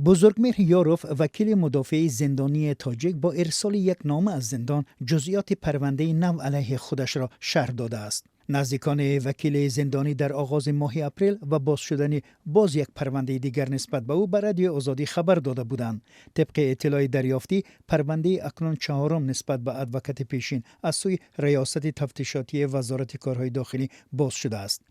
بزرگمهر یاروف وکیل مدافع زندانی تاجیک با ارسال یک نامه از زندان جزئیات پرونده نو علیه خودش را شرح داده است. نزدیکان وکیل زندانی در آغاز ماه اپریل و باز شدن باز یک پرونده دیگر نسبت به او به رادیو آزادی خبر داده بودند. طبق اطلاع دریافتی پرونده اکنون چهارم نسبت به ادوکات پیشین از سوی ریاست تفتیشاتی وزارت کارهای داخلی باز شده است.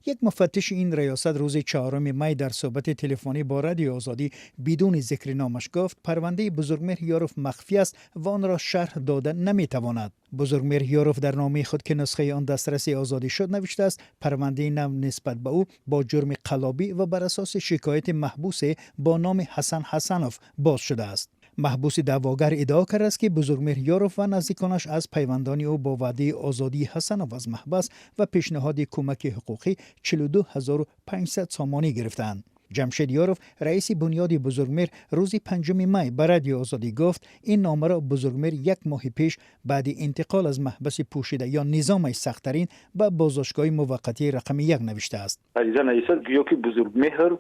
یک مفتش این ریاست روز 4 می در صحبت تلفنی با رادیو آزادی بدون ذکر نامش گفت پرونده بزرگمهر یاروف مخفی است و آن را شرح داده نمیتواند. بزرگمهر یاروف در نامه خود که نسخه آن دسترس آزادی شد نوشته است پرونده نو نسبت به او با جرم قلابی و بر اساس شکایت محبوس با نام حسن حسنوف باز شده است. محبوس دعواگر ادعا کرده است که بزرگمهر یاروف و نزدیکانش از پیوندان او با وعده آزادی حسنوف از محبس و پیشنهاد کمک حقوقی 42500 سامانی گرفتند. جمشید یاروف رئیس بنیاد بزرگمهر روز 5 می به رادیو آزادی گفت این نامه را بزرگمهر یک ماه پیش بعد انتقال از محبس پوشیده یا نظام سخت‌ترین به بازداشتگاه موقتی رقم 1 نوشته است. عزیزان نویسد گویا که بزرگمهر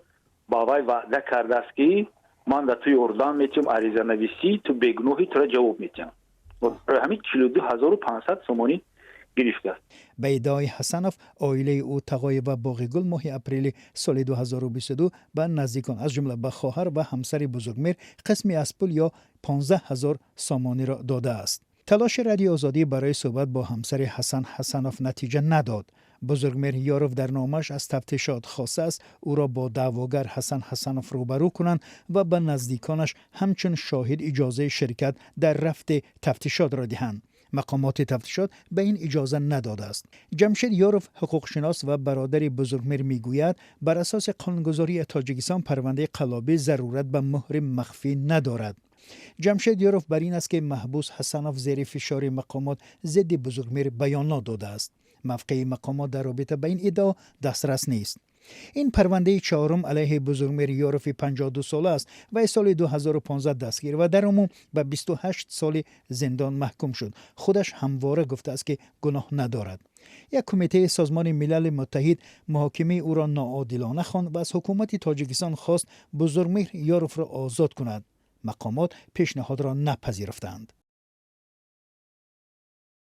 با وی وعده کرده است که من در توی اردن میتونم عریضه نویسی تو بگنوهی تو را جواب میتونم. همین 42500 سامانی گرفته است. به ادعای حسنوف عائله او تقاعد و باغگل ماه اپریل سال 2022 به نزدیکان از جمله به خواهر و همسر بزرگمهر قسمی از پول یا 15000 سامانی را داده است. تلاش رادیو آزادی برای صحبت با همسر حسن حسنوف نتیجه نداد. بزرگمهر یاروف در نامش از تفتیشات خواسته است او را با دعواگر حسن حسنوف روبرو کنند و به نزدیکانش همچون شاهد اجازه شرکت در رفت تفتیشات را دهند. مقامات تفتیشات به این اجازه نداده است. جمشید یاروف حقوقشناس و برادر بزرگمهر میگوید بر اساس قانونگذاری تاجیکستان پرونده قلابی ضرورت به مهر مخفی ندارد. جمشید یاروف بر این است که محبوس حسنوف زیر فشار مقامات ضد بزرگمهر بیانات داده است. موقع مقامات در رابطه با این ادعا دسترس نیست. این پرونده چهارم علیه بزرگمهر یاروف 52 ساله است و سال 2015 دستگیر و در عموم به 28 سال زندان محکوم شد. خودش همواره گفته است که گناه ندارد. یک کمیته سازمان ملل متحد محاکمه او را ناعادلانه خواند و از حکومت تاجیکستان خواست بزرگمهر یاروف را آزاد کند. مقامات پیشنهاد را نپذیرفتند.